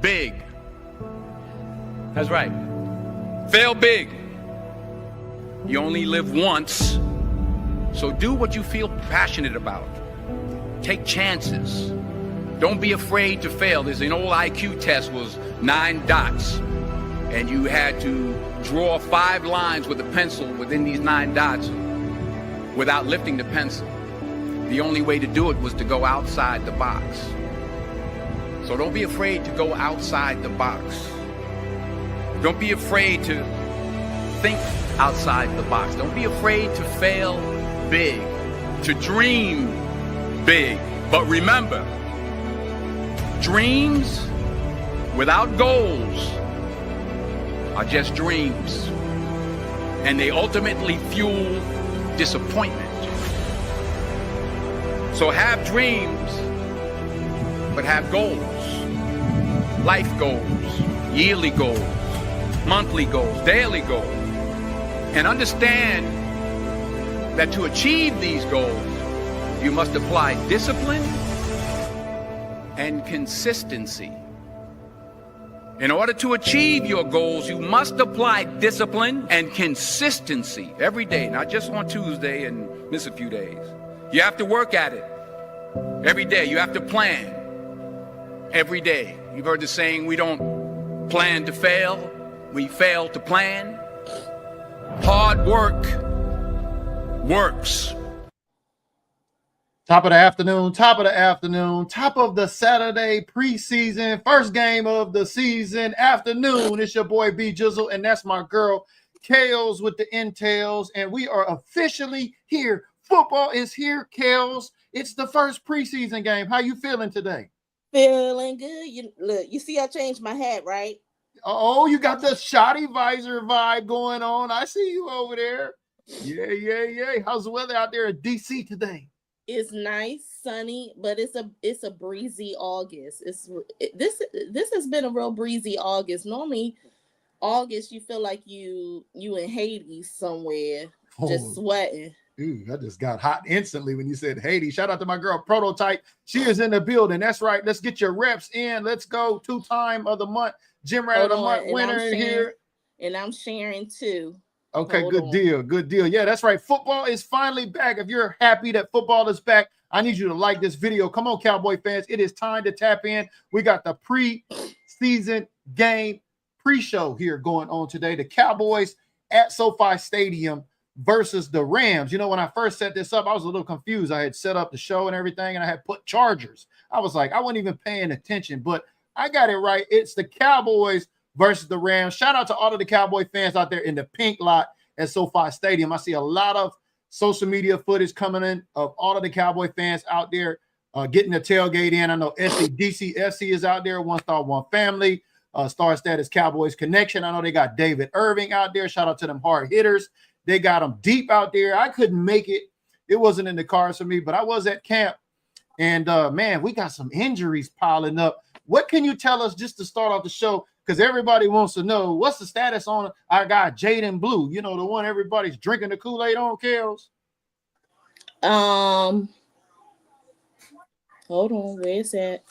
big. That's right. Fail big. You only live once, so do what you feel passionate about. Take chances. Don't be afraid to fail. There's an old IQ test, was 9 dots, and you had to draw 5 lines with a pencil within these 9 dots without lifting the pencil. The only way to do it was to go outside the box. So don't be afraid to go outside the box. Don't be afraid to think outside the box. Don't be afraid to fail big, to dream big. But remember, dreams without goals are just dreams, and they ultimately fuel disappointment. So have dreams, but have goals. Life goals, yearly goals, monthly goals, daily goals. And understand that to achieve these goals, you must apply discipline and consistency. In order to achieve your goals, you must apply discipline and consistency every day, not just on Tuesday and miss a few days. You have to work at it every day. You have to plan every day. You've heard the saying, we don't plan to fail, we fail to plan. Hard work works. Top of the afternoon, top of the Saturday preseason, first game of the season afternoon. It's your boy B Jizzle, and that's my girl KELZ with the Intels, and we are officially here. Football is here, KELZ. It's the first preseason game. How you feeling today? Feeling good. You see I changed my hat, right? Oh, you got the shoddy visor vibe going on. I see you over there. Yeah. How's the weather out there in DC today? It's nice, sunny, but it's a breezy August. This has been a real breezy August. Normally, August you feel like you in Hades somewhere, just sweating. Dude, I just got hot instantly when you said Haiti. Shout out to my girl Prototype. She is in the building. That's right. Let's get your reps in. Let's go. 2-time of the month, Gym Rat of the Month winner in here. And I'm sharing too. Okay, good deal. Yeah, that's right. Football is finally back. If you're happy that football is back, I need you to like this video. Come on, Cowboy fans. It is time to tap in. We got the pre-season game pre-show here going on today. The Cowboys at SoFi Stadium versus the Rams. You know, when I first set this up, I was a little confused. I had set up the show and everything, and I had put Chargers. I was like, I wasn't even paying attention, but I got it right. It's the Cowboys versus the Rams. Shout out to all of the Cowboy fans out there in the pink lot at SoFi Stadium. I see a lot of social media footage coming in of all of the Cowboy fans out there getting the tailgate in. I know DC is out there, One Star One Family, Star Status Cowboys Connection. I know they got David Irving out there. Shout out to them hard hitters. They got them deep out there. I couldn't make it. It wasn't in the cards for me, but I was at camp. And, man, we got some injuries piling up. What can you tell us just to start off the show? Because everybody wants to know what's the status on our guy, Jaden Blue. You know, the one everybody's drinking the Kool-Aid on, KELZ. Hold on. Where is that?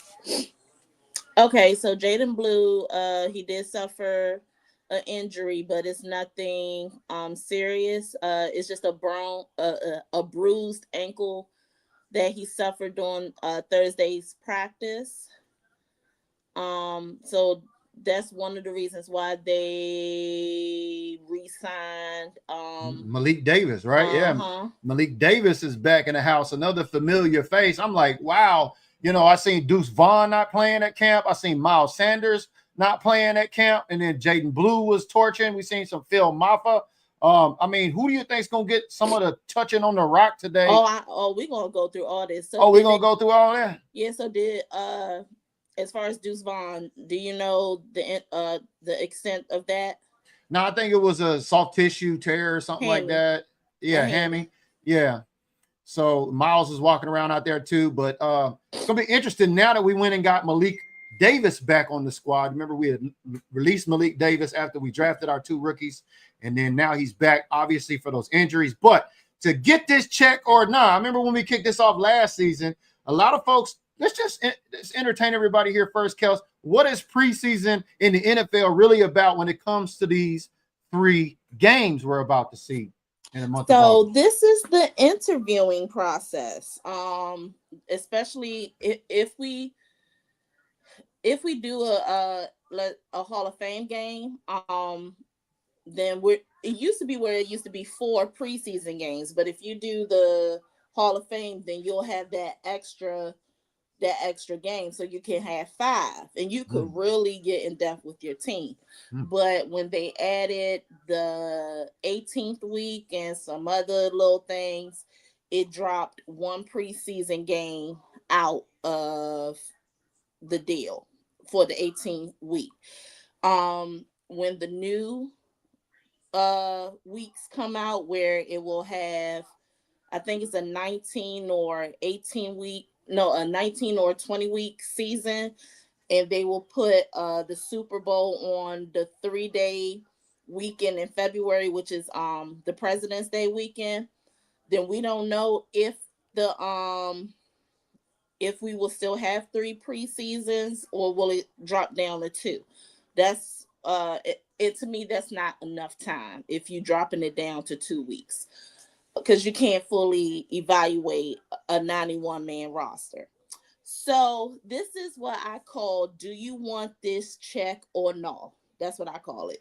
Okay, so Jaden Blue, he did suffer an injury, but it's nothing serious. It's just a bruised ankle that he suffered during Thursday's practice. So that's one of the reasons why they re-signed Malik Davis, right? Yeah, Malik Davis is back in the house. Another familiar face. I'm like, wow. You know, I seen Deuce Vaughn not playing at camp. I seen Miles Sanders not playing at camp, and then Jaden Blue was torching. We seen some Phil Maffa. I mean, who do you think's gonna get some of the touching on the rock today? We're gonna go through all this. So we're gonna go through all that. Yeah. So as far as Deuce Vaughn, do you know the extent of that? No, I think it was a soft tissue tear or something like that. Yeah, hammy. Yeah. So Miles is walking around out there too, but it's gonna be interesting now that we went and got Malik Davis back on the squad. Remember, we had released Malik Davis after we drafted our 2 rookies, and then now he's back, obviously, for those injuries. But to get this check or not, I remember when we kicked this off last season, a lot of folks let's entertain everybody here first, Kels. What is preseason in the NFL really about when it comes to these 3 games we're about to see in the month of August? So this is the interviewing process. Especially if we do a Hall of Fame game, then it used to be where it used to be 4 preseason games, but if you do the Hall of Fame, then you'll have that extra game, so you can have 5 and you could really get in depth with your team. But when they added the 18th week and some other little things, it dropped 1 preseason game out of the deal for the 18th week. When the new weeks come out, where it will have, I think it's a 19 or 20 week season, and they will put the Super Bowl on the 3-day weekend in February, which is the President's Day weekend. Then we don't know if we will still have 3 preseasons, or will it drop down to 2. That's to me, that's not enough time if you're dropping it down to 2 weeks, because you can't fully evaluate a 91-man roster. So this is what I call, do you want this check or no? That's what I call it.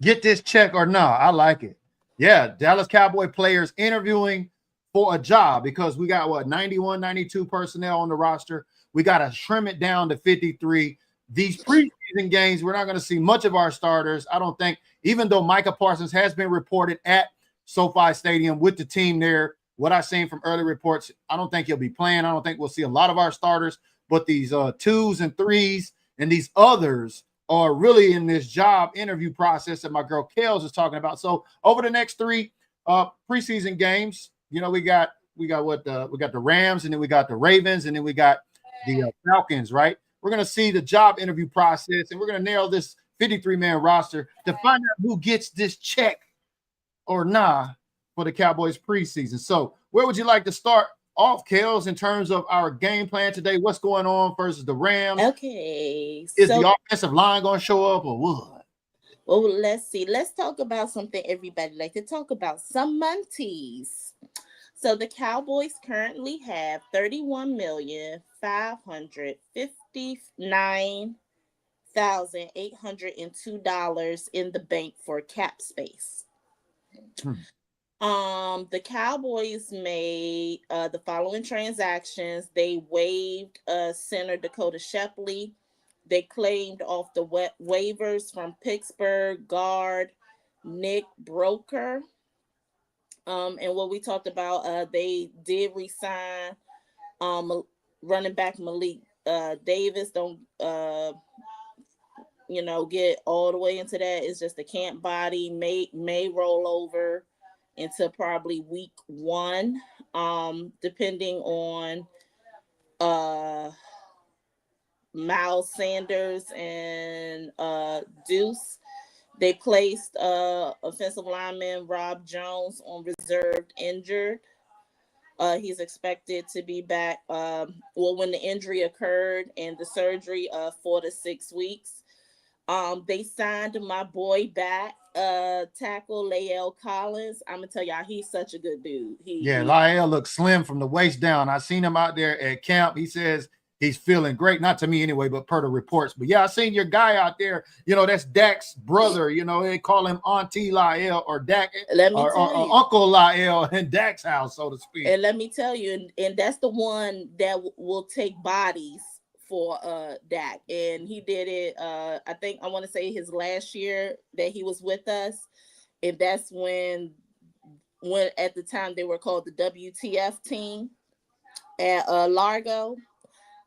Get this check or no? I like it. Yeah, Dallas Cowboy players interviewing for a job, because we got 91, 92 personnel on the roster. We got to trim it down to 53. These preseason games, we're not going to see much of our starters, I don't think, even though Micah Parsons has been reported at SoFi Stadium with the team there. What I've seen from early reports, I don't think he'll be playing. I don't think we'll see a lot of our starters, but these 2s and 3s and these others are really in this job interview process that my girl KELZ is talking about. So over the next 3 preseason games, we got the Rams, and then we got the Ravens, and then we got the Falcons, right? We're going to see the job interview process, and we're going to nail this 53-man roster to find out who gets this check or nah for the Cowboys preseason. So where would you like to start off, KELZ, in terms of our game plan today? What's going on versus the Rams? Okay. Is the offensive line going to show up, or what? Well, let's see. Let's talk about something everybody like to talk about, some monties. So the Cowboys currently have $31,559,802 in the bank for cap space. The Cowboys made the following transactions. They waived center Dakota Shepley. They claimed off the waivers from Pittsburgh guard Nick Broker. And what we talked about, they did resign running back Malik Davis. Don't get all the way into that. It's just a camp body. May roll over into probably week 1, depending on Miles Sanders and Deuce. They placed offensive lineman Rob Jones on reserved injured. He's expected to be back when the injury occurred and the surgery 4 to 6 weeks. They signed my boy back, tackle Lael Collins. I'm gonna tell y'all, he's such a good dude. Lael looks slim from the waist down. I seen him out there at camp. He says he's feeling great, not to me anyway, but per the reports. But yeah, I seen your guy out there. That's Dak's brother. They call him Auntie Lael, or Dak, or Uncle Lael in Dak's house, so to speak. And let me tell you, and that's the one that will take bodies for Dak, and he did it. I want to say his last year that he was with us, and that's when at the time they were called the WTF team at Largo.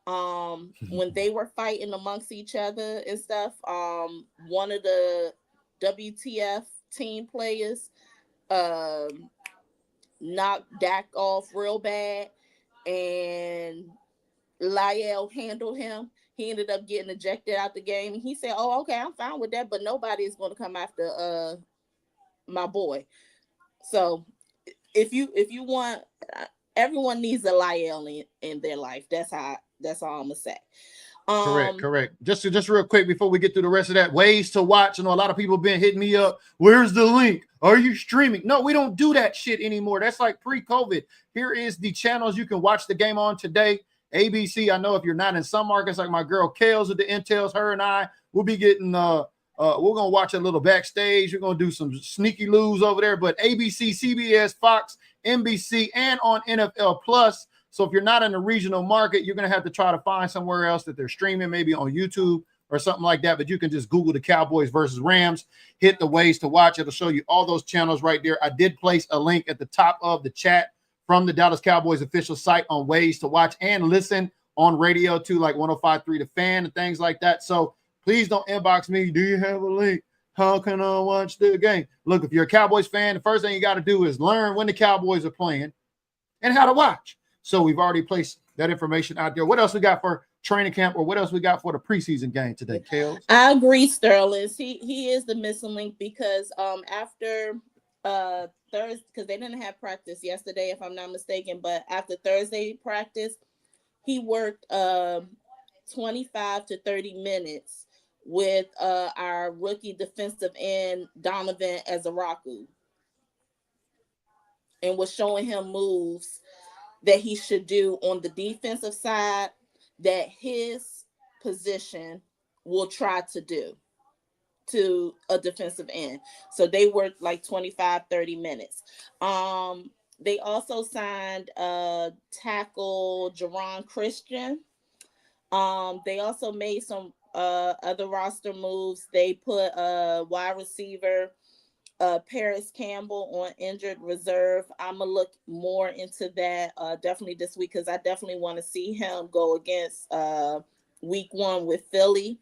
When they were fighting amongst each other and stuff, one of the WTF team players knocked Dak off real bad, and Lael handled him. He ended up getting ejected out the game. He said, "Oh, okay, I'm fine with that, but nobody is going to come after my boy." So if you want, everyone needs a Lyle in their life. That's all I'm gonna say. Correct. Just real quick before we get through the rest of that, ways to watch. You know, a lot of people been hitting me up. Where's the link? Are you streaming? No, we don't do that shit anymore. That's like pre-COVID. Here is the channels you can watch the game on today. ABC. I know if you're not in some markets, like my girl KELZ with the Intels, her and I will be getting. We're gonna watch a little backstage. We're gonna do some sneaky loos over there. But ABC, CBS, Fox, NBC, and on NFL Plus. So if you're not in the regional market, you're going to have to try to find somewhere else that they're streaming, maybe on YouTube or something like that. But you can just Google the Cowboys versus Rams, hit the ways to watch. It'll show you all those channels right there. I did place a link at the top of the chat from the Dallas Cowboys official site on ways to watch and listen on radio too, like 105.3 The Fan and things like that. So please don't inbox me. Do you have a link? How can I watch the game? Look, if you're a Cowboys fan, the first thing you got to do is learn when the Cowboys are playing and how to watch. So we've already placed that information out there. What else we got for training camp, or what else we got for the preseason game today, KELZ? I agree, Sterling. He is the missing link because after Thursday, because they didn't have practice yesterday, if I'm not mistaken, but after Thursday practice, he worked 25 to 30 minutes with our rookie defensive end Donovan Ezaraku, and was showing him moves that he should do on the defensive side that his position will try to do to a defensive end. So they worked like 25, 30 minutes. They also signed tackle Jerron Christian. They also made some other roster moves. They put wide receiver Paris Campbell on injured reserve. I'm gonna look more into that definitely this week, because I definitely want to see him go against week 1 with Philly.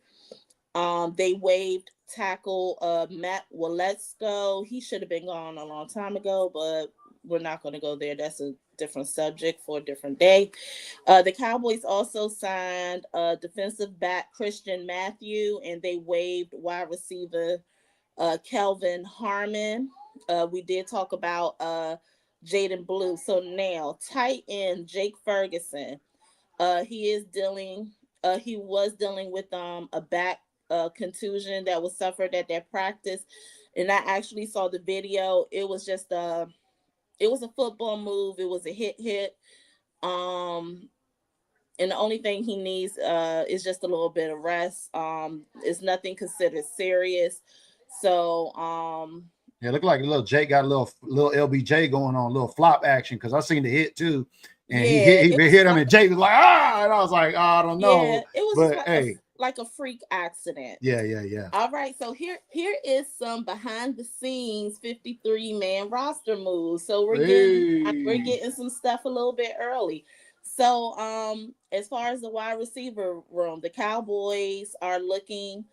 They waived tackle Matt Waletzko. He should have been gone a long time ago, but we're not going to go there. That's a different subject for a different day. The Cowboys also signed defensive back Christian Matthew, and they waived wide receiver Kelvin Harmon. We did talk about Jaden Blue. So now tight end Jake Ferguson. He was dealing with a back contusion that was suffered at that practice, and I actually saw the video. It was just a football move. It was a hit. And the only thing he needs is just a little bit of rest. It's nothing considered serious. So yeah, look like little Jake got a little LBJ going on, a little flop action, because I seen the hit too, and he hit him, and Jake was like, and I was like, I don't know. Yeah, it was like a freak accident. Yeah. All right, so here is some behind the scenes 53-man roster moves. So we're getting some stuff a little bit early. So as far as the wide receiver room, the Cowboys are looking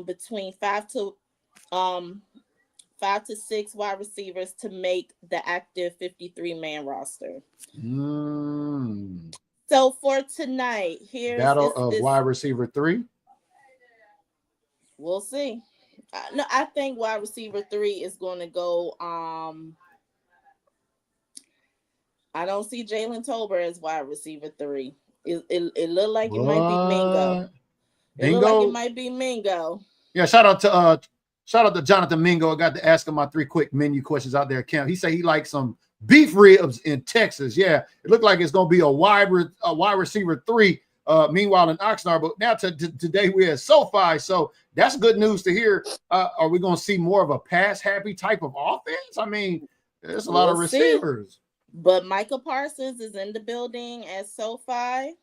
between 5 to 6 wide receivers to make the active 53-man roster. So for tonight, here's battle of wide receiver 3. We'll see. No, I think wide receiver 3 is going to go. I don't see Jalen Tolbert as wide receiver 3. It looked like it might be Mingo. It looked like it might be Mingo. Yeah, shout out to Jonathan Mingo. I got to ask him my 3 quick menu questions out there at camp. He said he likes some beef ribs in Texas. Yeah, it looked like it's going to be a wide receiver 3. Meanwhile, in Oxnard, but now today we're at SoFi, so that's good news to hear. Are we going to see more of a pass-happy type of offense? I mean, there's a lot of receivers. But Micah Parsons is in the building at SoFi.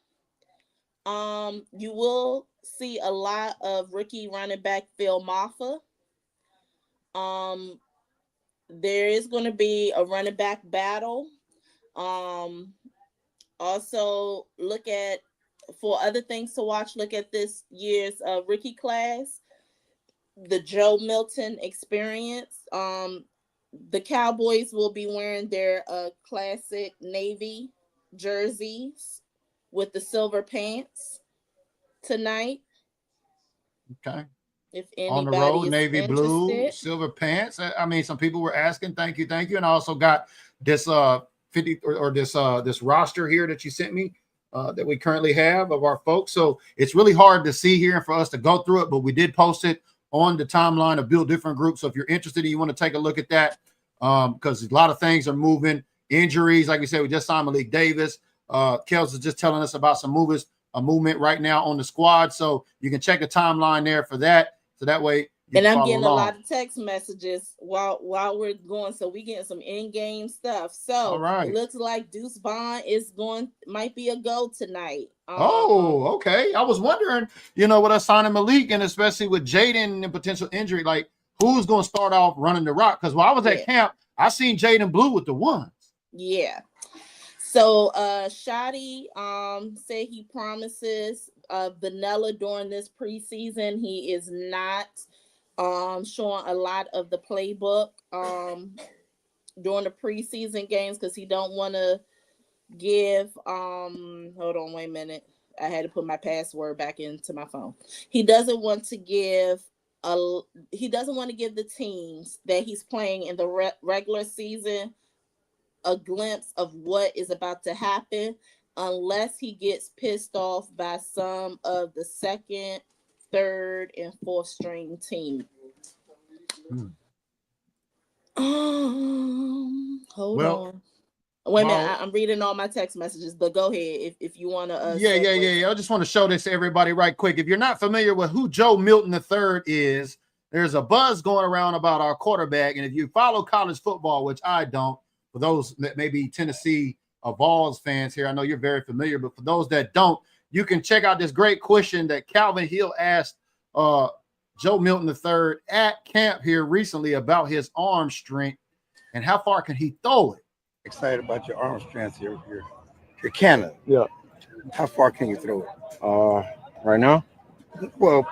You will see a lot of rookie running back Phil Maffa. There is going to be a running back battle. Also, for other things to watch, look at this year's rookie class, the Joe Milton experience. The Cowboys will be wearing their classic navy jerseys with the silver pants tonight. Okay. If on the road, navy blue, silver pants. I mean, some people were asking. Thank you. And I also got this 50 or this roster here that you sent me that we currently have of our folks. So it's really hard to see here and for us to go through it, but we did post it on the timeline of Build Different Groups. So if you're interested and you want to take a look at that, because a lot of things are moving. Injuries, like we said, we just signed Malik Davis. KELZ is just telling us about some movement right now on the squad. So you can check the timeline there for that. So that way, and I'm getting a lot of text messages while we're going. So we getting some in-game stuff. So it looks like Deuce Vaughn might be a go tonight. Okay. I was wondering, with us signing Malik and especially with Jaden and potential injury, like who's going to start off running the rock? Because while I was at camp, I seen Jaden Blue with the ones. Yeah. So Shotty said he promises vanilla during this preseason. He is not showing a lot of the playbook during the preseason games because he don't want to give hold on, wait a minute. I had to put my password back into my phone. He doesn't want to give the teams that he's playing in the regular season a glimpse of what is about to happen unless he gets pissed off by some of the second, third, and fourth string team. Hold on. Wait a minute. I'm reading all my text messages, but go ahead if you want to. Yeah. I just want to show this to everybody right quick. If you're not familiar with who Joe Milton III is, there's a buzz going around about our quarterback. And if you follow college football, which I don't, for those that may be Tennessee Vols fans here, I know you're very familiar, but for those that don't, you can check out this great question that Calvin Hill asked Joe Milton III at camp here recently about his arm strength and how far can he throw it. Excited about your arm strength, your cannon. Yeah. How far can you throw it? Right now? Well,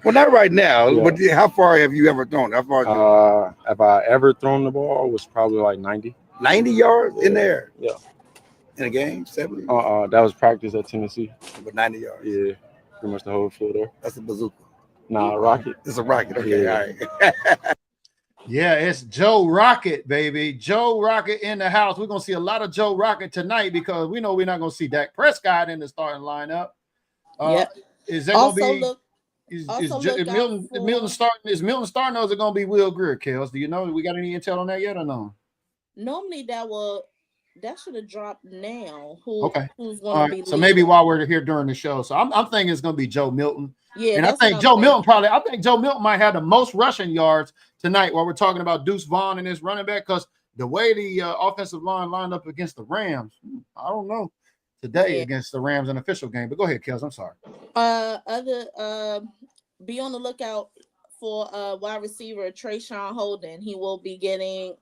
well, not right now. But how far have you ever thrown? How far? Have I ever thrown the ball? It was probably like 90. 90 yards in there? Yeah. In a game, 70? That was practice at Tennessee. But 90 yards. Yeah, pretty much the whole field there. That's a bazooka. Nah, rocket. It's a rocket. Okay, Yeah. all right. Yeah, it's Joe Rocket, baby. Joe Rocket in the house. We're going to see a lot of Joe Rocket tonight because we know we're not going to see Dak Prescott in the starting lineup. Is that going to be is Milton starting or is it going to be Will Greer, KELZ? Do you know? We got any intel on that yet or no? Normally that should have dropped now. Who's going to be? So maybe while we're here during the show. So I'm thinking it's going to be Joe Milton. Yeah, and I think Joe Milton might have the most rushing yards tonight while we're talking about Deuce Vaughn and his running back because the way the offensive line lined up against the Rams, I don't know today against the Rams in an official game. But go ahead, KELZ. I'm sorry. Be on the lookout for wide receiver Trayshawn Holden. He will be getting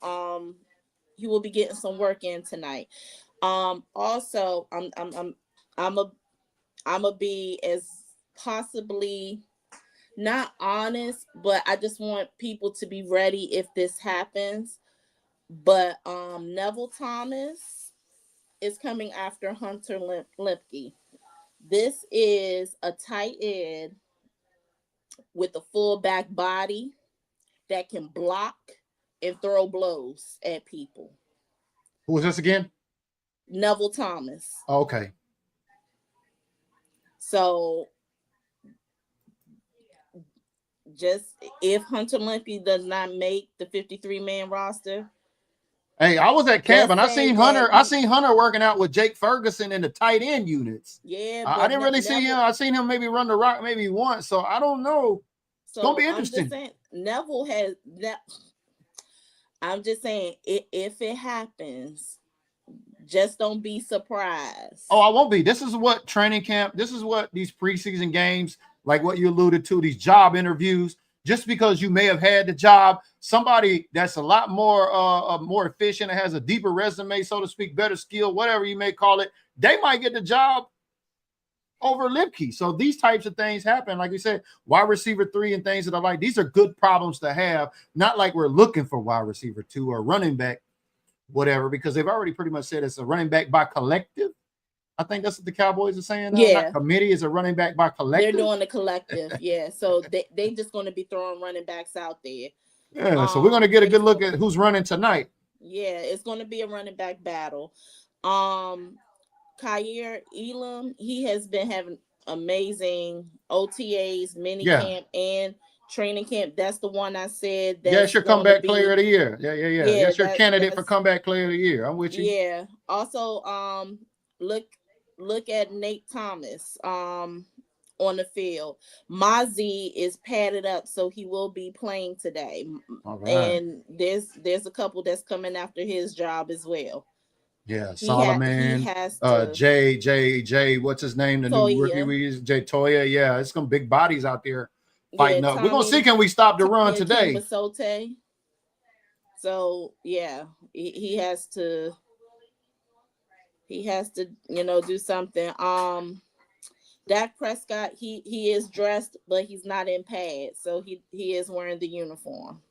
some work in tonight. Also, I'm a be as possibly not honest, but I just want people to be ready if this happens. But Neville Thomas is coming after Hunter Lipke. This is a tight end with a full back body that can block and throw blows at people. Who was this again? Neville Thomas. Oh, okay. So just if Hunter Lipke does not make the 53-man roster. Hey, I was at camp and I seen Hunter working out with Jake Ferguson in the tight end units. Yeah, I didn't really see him. I seen him maybe run the rock maybe once. So I don't know. So it's gonna be interesting. I'm just saying, Neville has that. I'm just saying if it happens, just don't be surprised. Oh, I won't be. This is what training camp, this is what these preseason games, like what you alluded to, these job interviews, just because you may have had the job, somebody that's a lot more efficient and has a deeper resume, so to speak, better skill, whatever you may call it, they might get the job over Lipke. So these types of things happen. Like we said, wide receiver 3 and things that are like, these are good problems to have. Not like we're looking for wide receiver 2 or running back, whatever, because they've already pretty much said it's a running back by collective. I think that's what the Cowboys are saying. Yeah. Not committee is a running back by collective. They're doing the collective. Yeah. So they just going to be throwing running backs out there. Yeah. So we're going to get a good look at who's running tonight. Yeah, it's going to be a running back battle. Kyer Elam, he has been having amazing OTAs, mini Yeah. camp, and training camp. That's the one I said Yeah, it's that's your going to comeback player be. of the year. Yeah. Yeah, That's your candidate for comeback player of the year. I'm with you. yeah. Also, look at Nate Thomas on the field. Mozzie is padded up, so he will be playing today. All right. And there's a couple that's coming after his job as well. Yeah, He Solomon, has to. J, what's his name? The new rookie Toya, we use, Jay Toya. Yeah, it's some big bodies out there yeah, fighting up. We're gonna see, can we stop the run today? Sote. So yeah, he has to. He has to, do something. Dak Prescott, he is dressed, but he's not in pads, so he is wearing the uniform.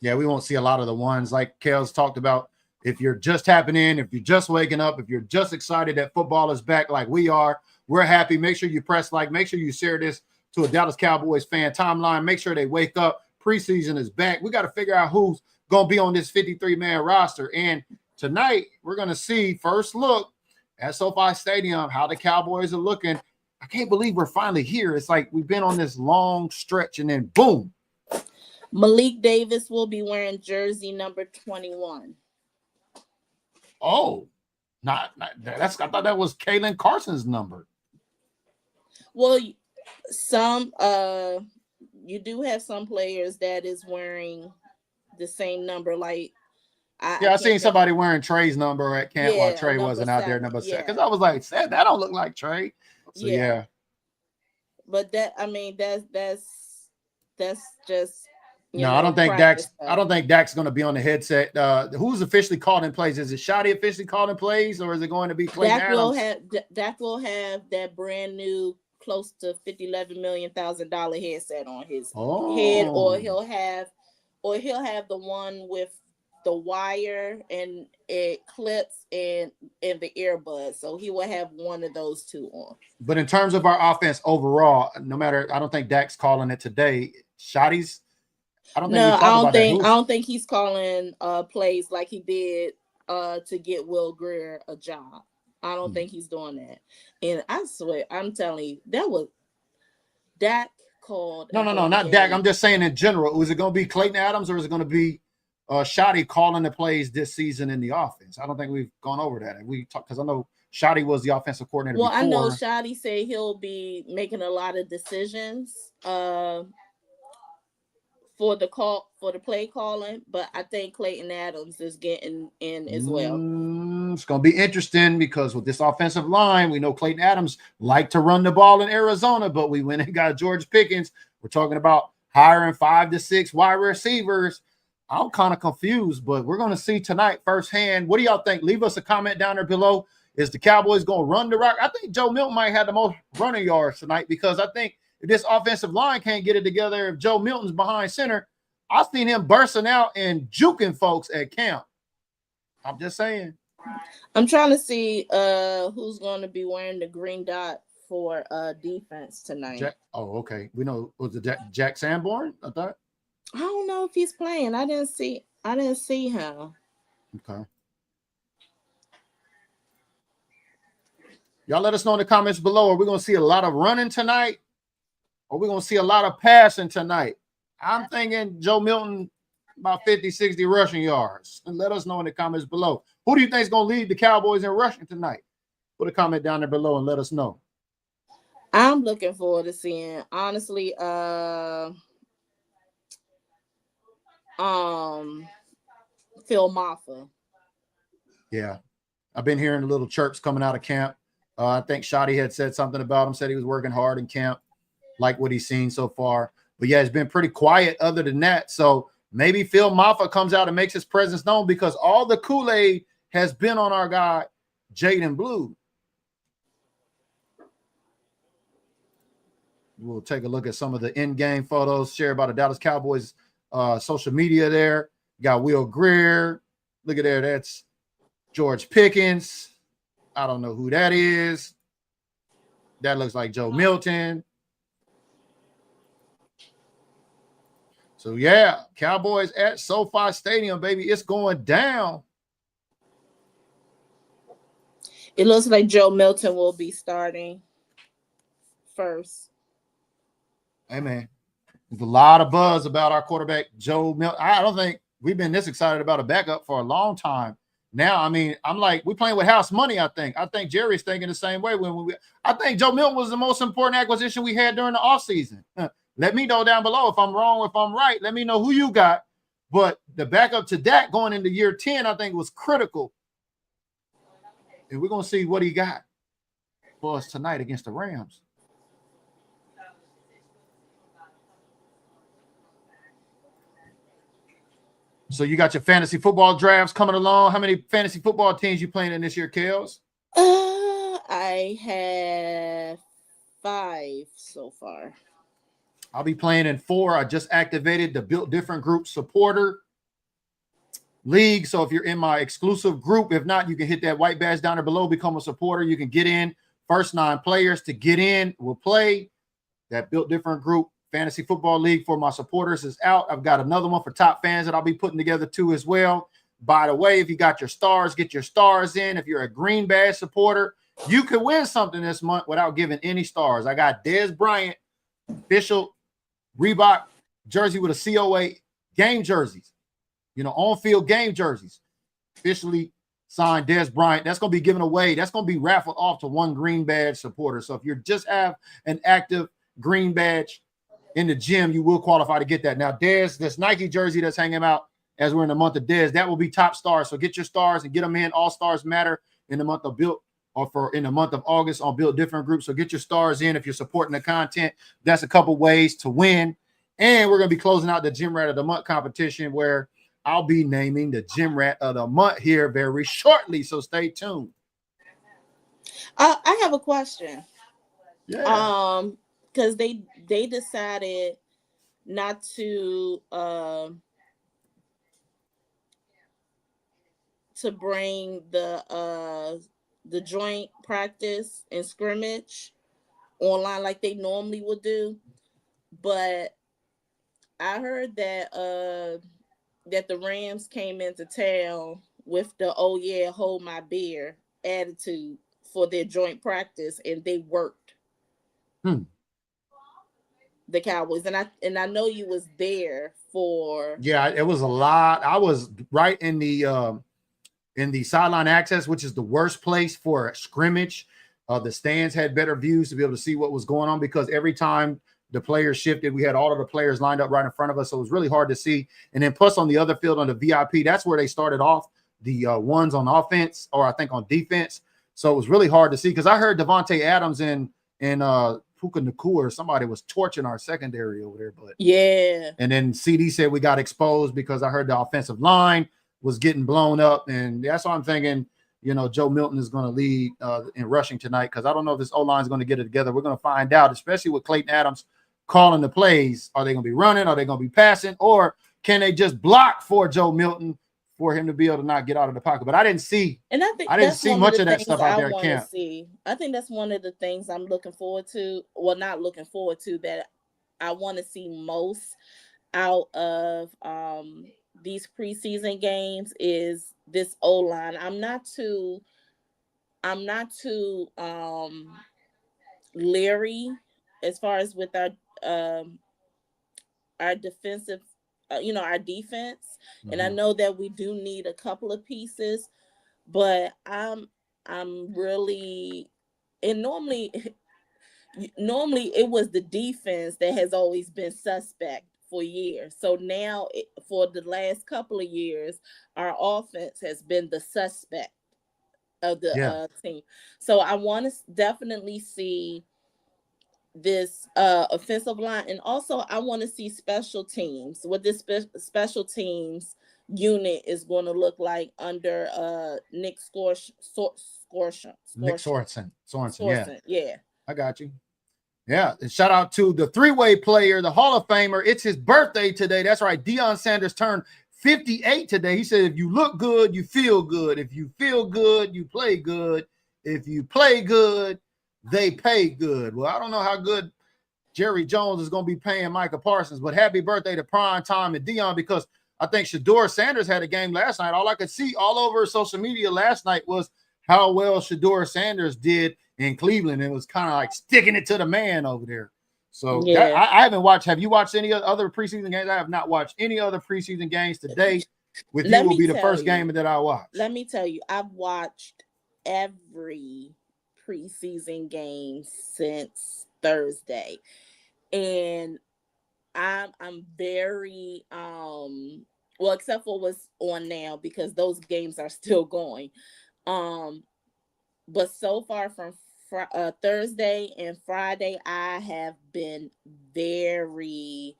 Yeah, we won't see a lot of the ones like KELZ talked about. If you're just tapping in, if you're just waking up, if you're just excited that football is back like we are, we're happy. Make sure you press like, make sure you share this to a Dallas Cowboys fan timeline. Make sure they wake up. Preseason is back. We got to figure out who's going to be on this 53-man roster. And tonight, we're going to see first look at SoFi Stadium, how the Cowboys are looking. I can't believe we're finally here. It's like we've been on this long stretch and then boom. Malik Davis will be wearing jersey number 21. Oh, not that's. I thought that was Kaylin Carson's number. Well, you do have some players that is wearing the same number. Like I seen somebody wearing Trey's number at camp while Trey wasn't out there, number 7. Because I was like, that don't look like Trey. So yeah. But that's just. I don't think Dak's. I don't think Dak's going to be on the headset. Who's officially calling plays? Is it Shoddy officially calling plays, or is it going to be Clayton Adams? Dak will have that brand new close to $11 million headset on his head, or he'll have the one with the wire and it clips and the earbuds. So he will have one of those two on. But in terms of our offense overall, no matter, I don't think Dak's calling it today. Shoddy's. I don't think he's calling plays like he did to get Will Greer a job. I don't think he's doing that. And I swear, I'm telling you, that was Dak called. No, not Dak. I'm just saying in general. Was it going to be Clayton Adams or is it going to be Shoddy calling the plays this season in the offense? I don't think we've gone over that. We talked because I know Shoddy was the offensive coordinator. Well, before. I know Shoddy said he'll be making a lot of decisions. For the play calling, but I think Clayton Adams is getting in as well. It's going to be interesting because with this offensive line, we know Clayton Adams liked to run the ball in Arizona, but we went and got George Pickens. We're talking about hiring 5 to 6 wide receivers. I'm kind of confused, but we're going to see tonight firsthand. What do y'all think? Leave us a comment down there below. Is the Cowboys going to run the rock? I think Joe Milton might have the most running yards tonight because I think if this offensive line can't get it together, if Joe Milton's behind center, I've seen him bursting out and juking folks at camp. I'm just saying. I'm trying to see who's going to be wearing the green dot for defense tonight. Okay. We know, was it Jack Sanborn? I thought. I don't know if he's playing. I didn't see him. Okay. Y'all let us know in the comments below. Are we going to see a lot of running tonight? Or are we going to see a lot of passing tonight? I'm thinking Joe Milton about 50, 60 rushing yards. And let us know in the comments below. Who do you think is going to lead the Cowboys in rushing tonight? Put a comment down there below and let us know. I'm looking forward to seeing, honestly, Phil Maffa. Yeah. I've been hearing little chirps coming out of camp. I think Shoddy had said something about him, said he was working hard in camp, like what he's seen so far. But yeah, it's been pretty quiet other than that. So maybe Phil Maffa comes out and makes his presence known because all the Kool-Aid has been on our guy, Jaden Blue. We'll take a look at some of the in-game photos shared by the Dallas Cowboys social media there. You got Will Greer. Look at there. That's George Pickens. I don't know who that is. That looks like Joe Milton. So yeah, Cowboys at SoFi Stadium, baby. It's going down. It looks like Joe Milton will be starting first. Hey man, there's a lot of buzz about our quarterback, Joe Milton. I don't think we've been this excited about a backup for a long time. Now, I mean, I'm like, we're playing with house money, I think. I think Jerry's thinking the same way. I think Joe Milton was the most important acquisition we had during the offseason. Let me know down below if I'm wrong, if I'm right. Let me know who you got. But the backup to that going into year 10, I think was critical. And we're going to see what he got for us tonight against the Rams. So you got your fantasy football drafts coming along. How many fantasy football teams you playing in this year, KELZ? I have 5 so far. I'll be playing in 4. I just activated the Built Different Group supporter league. So if you're in my exclusive group, if not, you can hit that white badge down there below, become a supporter. You can get in. First 9 players to get in will play. That Built Different Group Fantasy Football League for my supporters is out. I've got another one for top fans that I'll be putting together too as well. By the way, if you got your stars, get your stars in. If you're a Green Badge supporter, you could win something this month without giving any stars. I got Dez Bryant, official Reebok jersey with a COA game jerseys, on-field game jerseys. Officially signed Dez Bryant. That's going to be given away. That's going to be raffled off to 1 Green Badge supporter. So if you just have an active Green Badge in the gym, you will qualify to get that. Now, Dez, this Nike jersey that's hanging out as we're in the month of Dez, that will be top stars. So get your stars and get them in. All stars matter in the month of Built, or in the month of August on Built Different Groups. So get your stars in if you're supporting the content. That's a couple ways to win. And we're going to be closing out the Gym Rat of the Month competition, where I'll be naming the Gym Rat of the Month here very shortly. So stay tuned. I have a question. Yeah. Because they decided not to bring the joint practice and scrimmage online like they normally would do, but I heard that that the Rams came into town with the "oh yeah, hold my beer" attitude for their joint practice, and they worked. The Cowboys, and I know you was there for. Yeah, it was a lot. I was right in the sideline access, which is the worst place for a scrimmage. The stands had better views to be able to see what was going on, because every time the players shifted, we had all of the players lined up right in front of us, so it was really hard to see. And then plus on the other field, on the VIP, that's where they started off the ones on offense, or I think on defense. So it was really hard to see, because I heard Devontae Adams and Puka Nacua or somebody was torching our secondary over there. But yeah. And then CD said we got exposed because I heard the offensive line was getting blown up. And that's why I'm thinking, Joe Milton is going to lead in rushing tonight, because I don't know if this O-line is going to get it together. We're going to find out, especially with Clayton Adams calling the plays. Are they going to be running? Are they going to be passing? Or can they just block for Joe Milton for him to be able to not get out of the pocket? But I didn't see. And I didn't see much of that stuff out there at camp. I think that's one of the things I'm looking forward to. Well, not looking forward to, that I want to see most out of these preseason games is this O-line. I'm not too leery as far as with our defensive, our defense. Mm-hmm. And I know that we do need a couple of pieces, but I'm really, and normally it was the defense that has always been suspect for years. So now for the last couple of years, our offense has been the suspect of the team. So I want to definitely see this offensive line, and also I want to see special teams, what this special teams unit is going to look like under Nick Sorensen. Yeah, I got you. Yeah, and shout out to the three-way player, the Hall of Famer. It's his birthday today. That's right. Deion Sanders turned 58 today. He said, if you look good, you feel good. If you feel good, you play good. If you play good, they pay good. Well, I don't know how good Jerry Jones is going to be paying Micah Parsons. But happy birthday to Prime Time and Dion, because I think Shedeur Sanders had a game last night. All I could see all over social media last night was how well Shedeur Sanders did in Cleveland. It was kind of like sticking it to the man over there. So Yeah. I haven't watched. Have you watched any other preseason games? I have not watched any other preseason games today. With you will be the first game that I watch. Let me tell you, I've watched every preseason game since Thursday, and I'm very well, except for what's on now, because those games are still going. But so far from Thursday and Friday, I have been very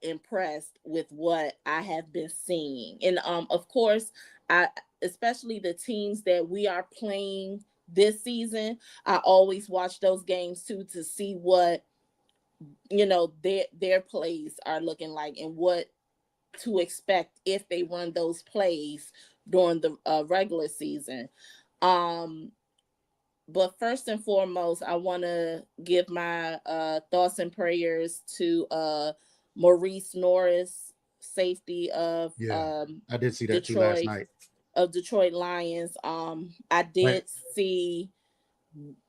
impressed with what I have been seeing. And of course, especially the teams that we are playing this season, I always watch those games too, to see what, you know, their plays are looking like and what to expect if they run those plays during the regular season. But first and foremost, I want to give my thoughts and prayers to Maurice Norris, safety of I did see that Detroit, too last night. Of Detroit Lions. I did see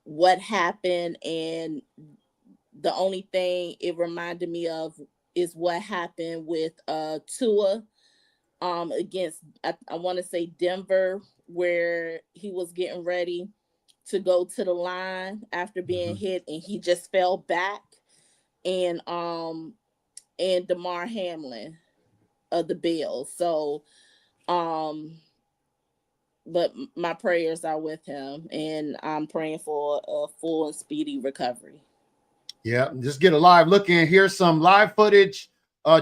what happened, and the only thing it reminded me of is what happened with Tua against I want to say Denver, where he was getting ready to go to the line after being hit, and he just fell back. And DeMar Hamlin of the Bills. So but my prayers are with him, and I'm praying for a full and speedy recovery. Yeah, just get a live look in. Here's some live footage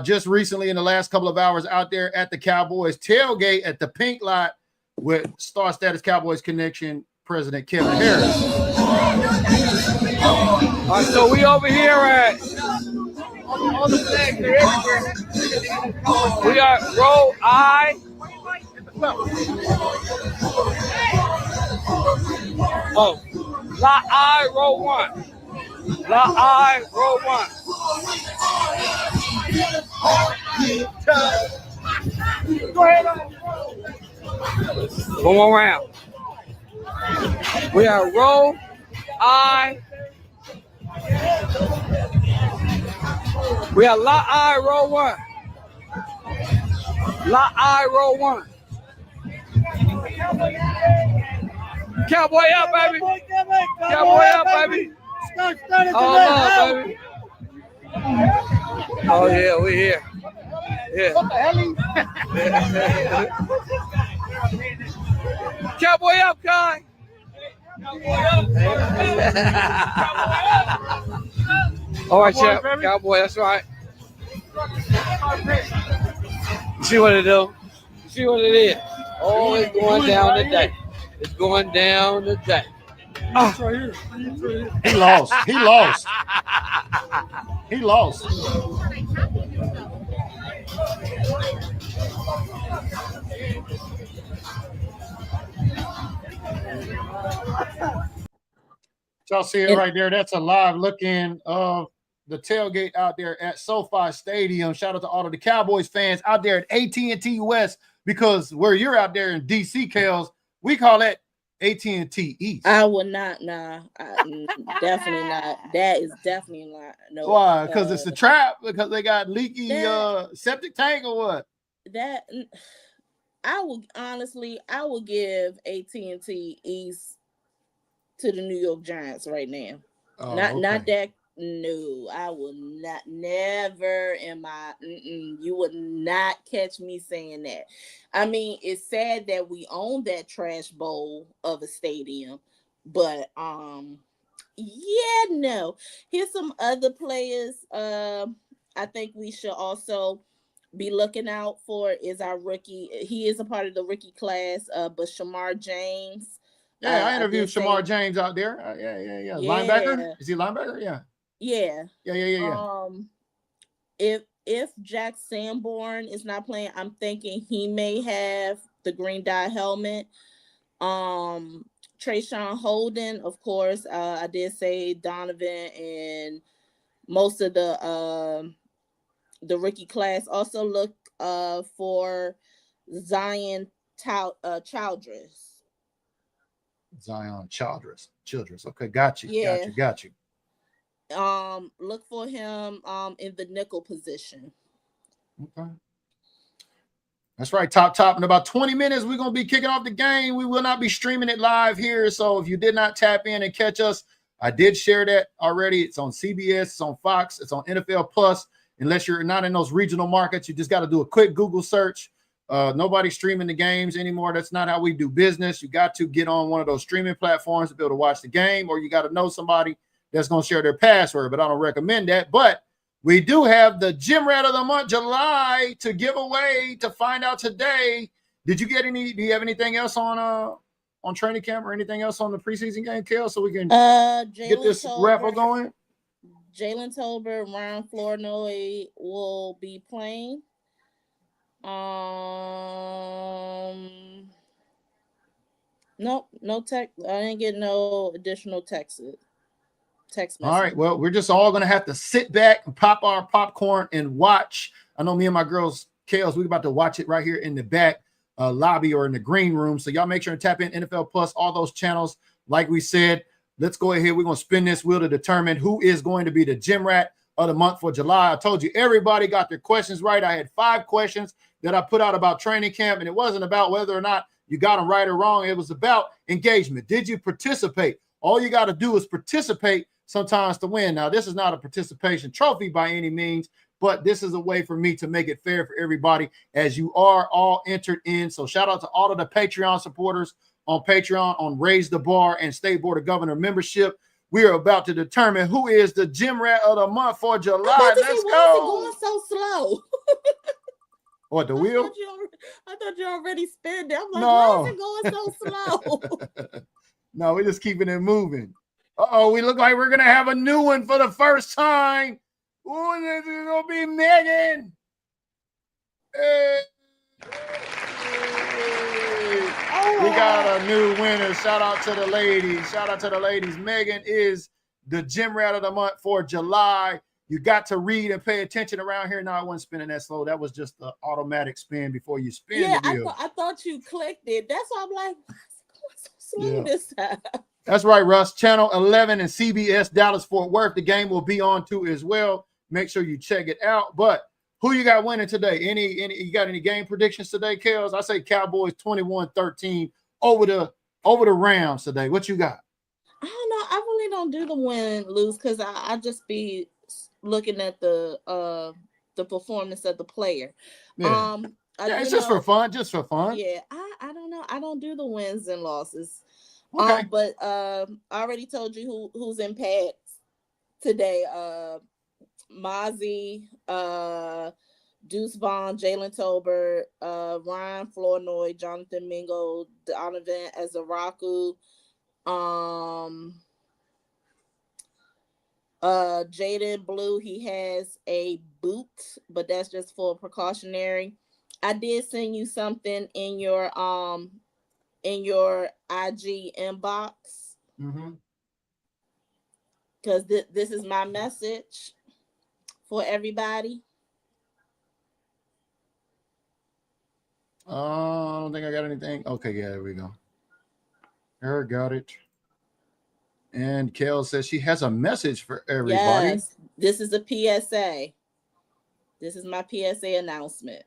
just recently in the last couple of hours out there at the Cowboys tailgate at the Pink Lot with Star Status Cowboys Connection President Kevin Harris. All right, so we over here at all the flags are everywhere. We are row I. Oh, lot I, row 1. Lot I, row 1. Go ahead. One more round. We are row I. We are lot I, row 1. Lot I, row 1. Cowboy up, baby. Cowboy up, baby. Oh, Lord, baby. Oh, yeah, we here. Yeah. What the hell? Cowboy up, Kai. All right, Chap. Cowboy, that's right. You see what it do? You see what it is? Oh, it's going down today. It's going down today. He lost. He lost. He lost. Y'all see it right there. That's a live look in of the tailgate out there at SoFi Stadium. Shout out to all of the Cowboys fans out there at AT&T West, because where you're out there in DC, KELZ, we call that AT&T East. I would not, definitely not. That is definitely not. No. Why? Because it's a trap? Because they got leaky septic tank or what? That I would give AT&T East to the New York Giants right now. Not that. No, I will not. Never am I. You would not catch me saying that. I mean, it's sad that we own that trash bowl of a stadium, but yeah, no. Here's some other players. I think we should also be looking out for is our rookie. He is a part of the rookie class, but Shamar James. Yeah, I interviewed Shamar James out there. Yeah. Linebacker? Is he a linebacker? Yeah. Yeah. Yeah. If Jack Sanborn is not playing, I'm thinking he may have the green dye helmet. Trayshawn Holden, of course. I did say Donovan and most of the rookie class. Also look for Zion Childress. Zion Childress. Okay, got you. Yeah. Got you. Look for him in the nickel position. Okay. That's right. Top. In about 20 minutes, we're going to be kicking off the game. We will not be streaming it live here. So if you did not tap in and catch us, I did share that already. It's on CBS, it's on Fox, it's on NFL Plus. Unless you're not in those regional markets, you just got to do a quick Google search. Nobody's streaming the games anymore. That's not how we do business. You got to get on one of those streaming platforms to be able to watch the game, or you got to know somebody that's going to share their password, but I don't recommend that. But we do have the Gym Rat of the Month, July, to give away to find out today. Did you get any? Do you have anything else on training camp or anything else on the preseason game, KELZ, so we can get this raffle going? Jalen Tolbert, Ryan Flournoy will be playing. Nope, no text. I didn't get no additional text message. All right, well, we're just all going to have to sit back and pop our popcorn and watch. I know me and my girls, KELZ, we're about to watch it right here in the back lobby or in the green room. So y'all make sure to tap in NFL Plus, all those channels. Like we said, let's go ahead. We're going to spin this wheel to determine who is going to be the Gym Rat of the Month for July. I told you everybody got their questions right. I had 5 questions that I put out about training camp, and it wasn't about whether or not you got them right or wrong. It was about engagement. Did you participate? All you got to do is participate sometimes to win. Now, this is not a participation trophy by any means, but this is a way for me to make it fair for everybody as you are all entered in. So shout out to all of the Patreon supporters on Patreon, on Raise the Bar and State Board of Governor membership. We are about to determine who is the Gym Rat of the Month for July. Let's go. Going so slow. What, the wheel? I thought you already spent it. I'm like, no. why is it going so slow? No, we're just keeping it moving. Uh-oh, we look like we're going to have a new one for the first time. Ooh, this is going to be Megan. Hey. We got a new winner. Shout out to the ladies. Megan is the Gym Rat of the Month for July. You got to read and pay attention around here. No, I wasn't spinning that slow. That was just the automatic spin before you spin the wheel. I thought you clicked it. That's why I'm like, why is it going so slow this time? That's right, Russ. Channel 11 and CBS Dallas-Fort Worth. The game will be on too as well. Make sure you check it out. But who you got winning today? You got any game predictions today, KELZ? I say Cowboys 21-13 over the Rams today. What you got? I don't know. I really don't do the win lose because I just be looking at the performance of the player. Yeah, it's just for fun. Yeah, I don't know. I don't do the wins and losses. Okay. But I already told you who's in pads today. Mozzie, Deuce Vaughn, Jalen Tolbert, Ryan Flournoy, Jonathan Mingo, Donovan Azaraku, Jaden Blue, he has a boot, but that's just for precautionary. I did send you something in your IG inbox. Because this is my message for everybody. I don't think I got anything. Okay, yeah, there we go. Eric got it. And KELZ says she has a message for everybody. Yes, this is a PSA. This is my PSA announcement.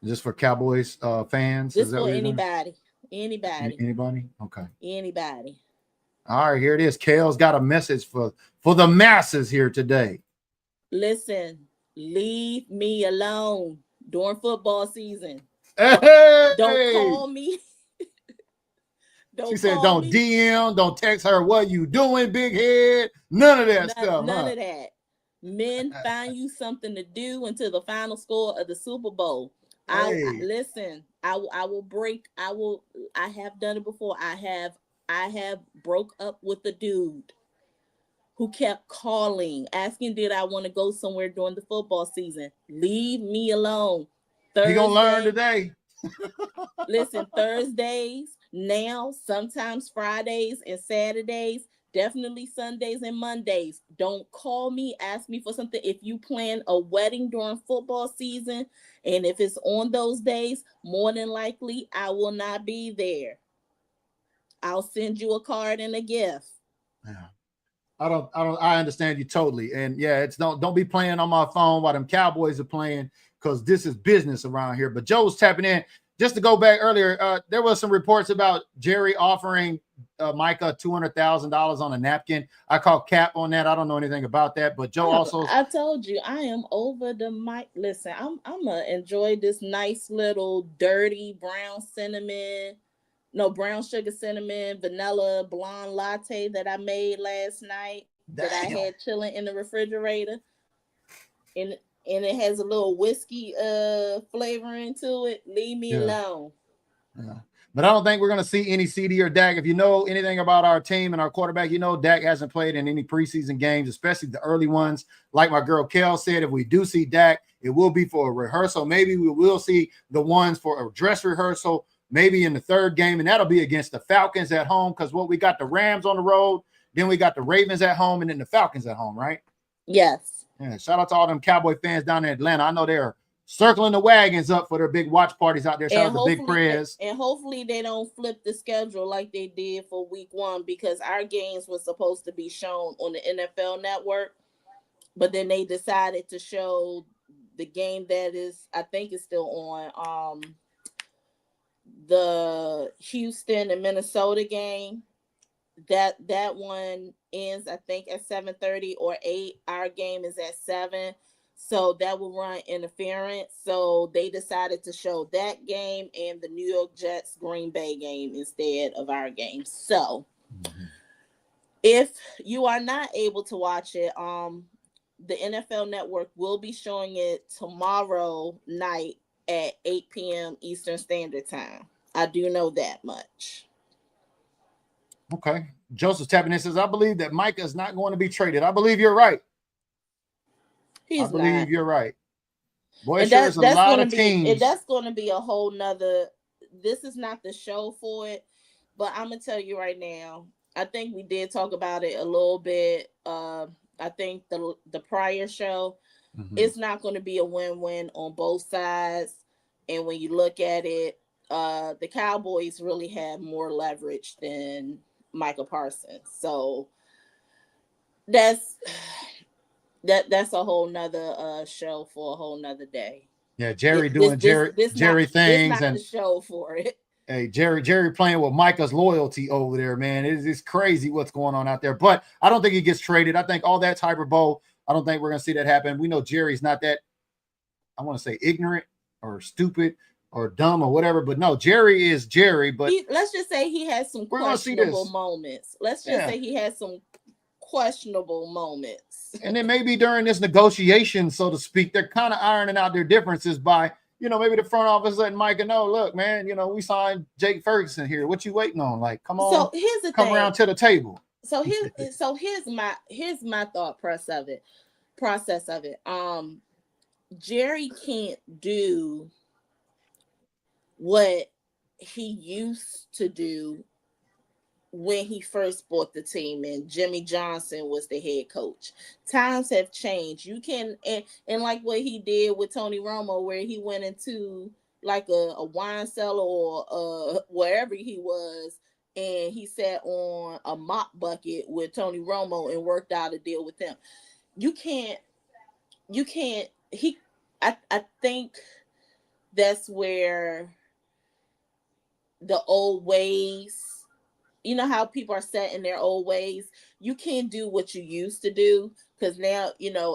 Just for Cowboys fans? Just for anybody. Anybody? Okay. Anybody. All right, here it is. KELZ got a message for the masses here today. Listen, leave me alone during football season. Hey! Don't call me. She said, don't DM, don't text her, what you doing, big head? None of that stuff. None of that. Men, find you something to do until the final score of the Super Bowl. Listen, I will break. I have done it before. I have broke up with a dude who kept calling, asking, did I want to go somewhere during the football season? Leave me alone. You're going to learn today. Listen, Thursdays, now, sometimes Fridays and Saturdays, Definitely Sundays and Mondays. Don't call me, ask me for something. If you plan a wedding during football season, and if it's on those days, more than likely I will not be there. I'll send you a card and a gift. Yeah. I understand you totally. And yeah, it's don't be playing on my phone while them Cowboys are playing, because this is business around here. But Joe's tapping in. Just to go back earlier, there was some reports about Jerry offering Micah $200,000 on a napkin. I call cap on that. I don't know anything about that, but Joe also. I told you I am over the mic. Listen, I'm gonna enjoy this nice little dirty brown sugar cinnamon vanilla blonde latte that I made last night. That I had chilling in the refrigerator, and it has a little whiskey flavoring to it. Leave me alone. Yeah. But I don't think we're going to see any CD or Dak. If you know anything about our team and our quarterback, you know Dak hasn't played in any preseason games, especially the early ones. Like my girl KELZ said, if we do see Dak, it will be for a rehearsal. Maybe we will see the ones for a dress rehearsal, maybe in the third game, and that'll be against the Falcons at home, because we got the Rams on the road, then we got the Ravens at home, and then the Falcons at home, right? Yes. Yeah, shout out to all them Cowboy fans down in Atlanta. I know they're circling the wagons up for their big watch parties out there. Shout out to Big Prez. And hopefully they don't flip the schedule like they did for week 1, because our games were supposed to be shown on the NFL network, but then they decided to show the game that I think is still on, the Houston and Minnesota game. That one ends, I think, at 7:30 or 8. Our game is at 7. So that will run interference. So they decided to show that game and the New York Jets Green Bay game instead of our game. So if you are not able to watch it, the NFL Network will be showing it tomorrow night at 8 p.m. Eastern Standard Time. I do know that much. Okay. Joseph tapping in says, I believe that Micah is not going to be traded. I believe you're right. I believe you're right. Boy, there's a lot of teams. And that's going to be a whole nother. This is not the show for it, but I'm gonna tell you right now. I think we did talk about it a little bit. I think the prior show, it's not going to be a win-win on both sides. And when you look at it, the Cowboys really have more leverage than Micah Parsons. So that's a whole nother show for a whole nother day. Yeah, Jerry doing Jerry things, and the show for it. Hey, Jerry playing with Micah's loyalty over there, man. It's crazy what's going on out there. But I don't think he gets traded. I think all that's hyperbole. I don't think we're gonna see that happen. We know Jerry's not that, I want to say, ignorant or stupid or dumb or whatever, but no, Jerry is Jerry. But let's just say he has some questionable moments. Let's just say he has some questionable moments. And then maybe during this negotiation, so to speak, they're kind of ironing out their differences by, maybe the front office letting Micah know, look, man, we signed Jake Ferguson here. What you waiting on? Like, come on, so here's the come around to the table. So here's my thought process of it. Jerry can't do what he used to do when he first bought the team and Jimmy Johnson was the head coach. Times have changed. You can, and like what he did with Tony Romo, where he went into like a wine cellar or wherever he was, and he sat on a mop bucket with Tony Romo and worked out a deal with him. I think that's where the old ways, how people are set in their old ways. You can't do what you used to do, because now,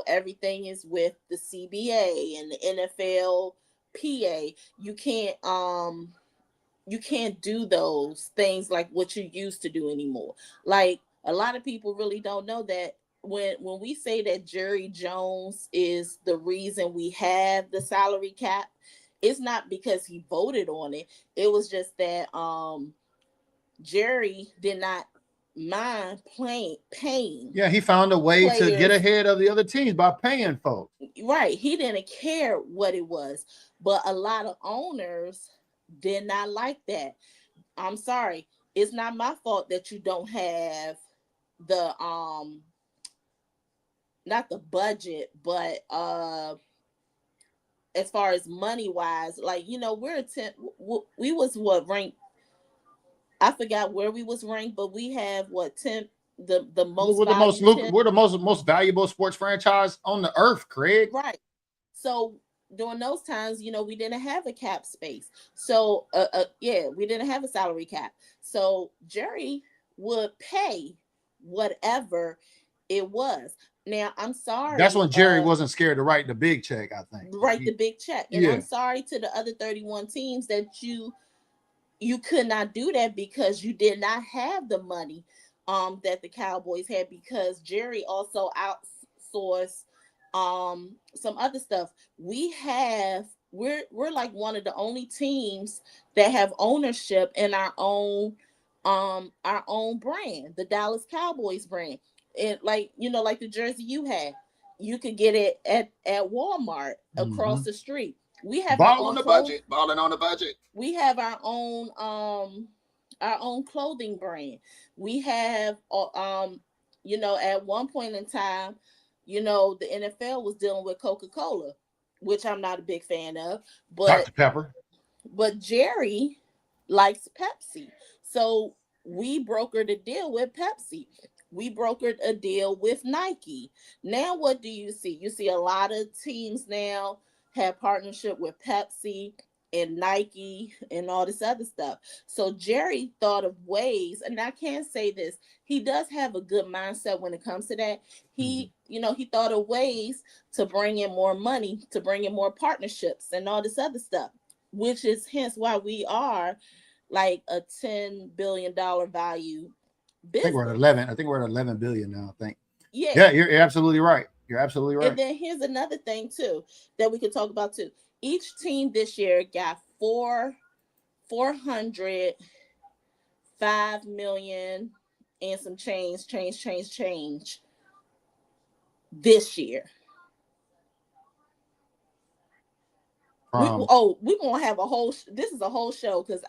everything is with the CBA and the NFLPA. You can't do those things like what you used to do anymore. Like, a lot of people really don't know that when we say that Jerry Jones is the reason we have the salary cap, it's not because he voted on it. It was just that Jerry did not mind paying. Yeah, he found a way to get ahead of the other teams by paying folks. Right. He didn't care what it was. But a lot of owners did not like that. I'm sorry. It's not my fault that you don't have not the budget, but as far as money wise, like, you know, we was what ranked, I forgot where we was ranked, but we have what, 10, the most we're the most valuable sports franchise on the earth, Craig. Right. So during those times, you know, we didn't have a cap space. So we didn't have a salary cap. So Jerry would pay whatever it was. Now, I'm sorry. That's when Jerry wasn't scared to write the big check, I think. Write the big check. And I'm sorry to the other 31 teams that you could not do that because you did not have the money that the Cowboys had, because Jerry also outsourced some other stuff. We're like one of the only teams that have ownership in our own brand, the Dallas Cowboys brand. And like, you know, like the jersey you had, you could get it at Walmart across the street. We have balling on the budget. We have our own clothing brand. We have you know, at one point in time, you know, the NFL was dealing with Coca-Cola, which I'm not a big fan of, but Dr. Pepper. But Jerry likes Pepsi. So we brokered a deal with Pepsi. We brokered a deal with Nike. Now, what do you see? You see a lot of teams now have partnership with Pepsi and Nike and all this other stuff. So Jerry thought of ways, and I can't say this, he does have a good mindset when it comes to that. He, you know, he thought of ways to bring in more money, to bring in more partnerships and all this other stuff, which is hence why we are like a $10 billion value business. I think we're at 11. I think we're at 11 billion now, I think. Yeah, you're absolutely right. You're absolutely right. And then here's another thing too that we could talk about too. Each team this year got $405 million and some change this year. We're gonna have a whole. This is a whole show because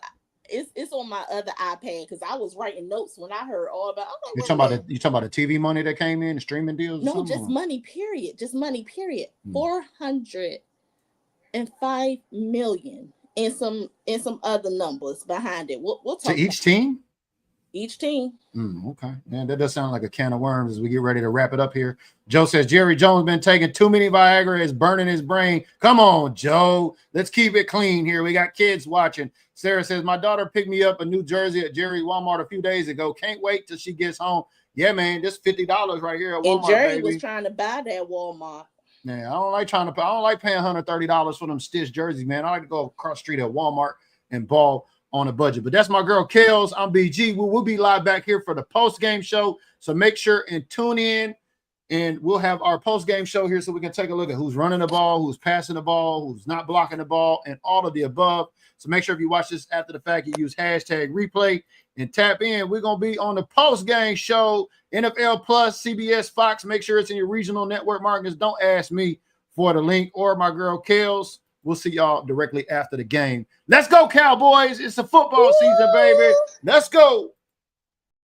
it's on my other iPad because I was writing notes when I heard all about. You talking about the TV money that came in, the streaming deals? No, just money. Period. Just money. Period. 405 million and some other numbers behind it. We'll talk. To each team. Each team. Okay. Man, that does sound like a can of worms as we get ready to wrap it up here. Joe says Jerry Jones been taking too many Viagra, is burning his brain. Come on, Joe. Let's keep it clean here. We got kids watching. Sarah says my daughter picked me up a new jersey at Jerry Walmart a few days ago. Can't wait till she gets home. Yeah, man, this $50 right here at Walmart. And Jerry was trying to buy that Walmart. Man, I don't like paying $130 for them stitched jerseys, man. I like to go across the street at Walmart and ball on a budget. But that's my girl KELZ. I'm BG. We'll be live back here for the post-game show. So make sure and tune in, and we'll have our post-game show here so we can take a look at who's running the ball, who's passing the ball, who's not blocking the ball, and all of the above. So make sure if you watch this after the fact, you use hashtag replay and tap in. We're going to be on the post-game show, NFL Plus, CBS, Fox. Make sure it's in your regional network markets. Don't ask me for the link or my girl KELZ. We'll see y'all directly after the game. Let's go, Cowboys. It's the football season, baby. Let's go.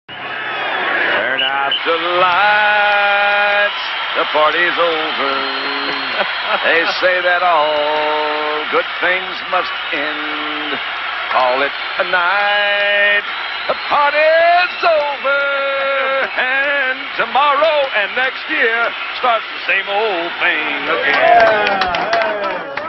Turn out the lights. The party's over. They say that all good things must end. Call it a night. The party's over. And tomorrow and next year starts the same old thing again.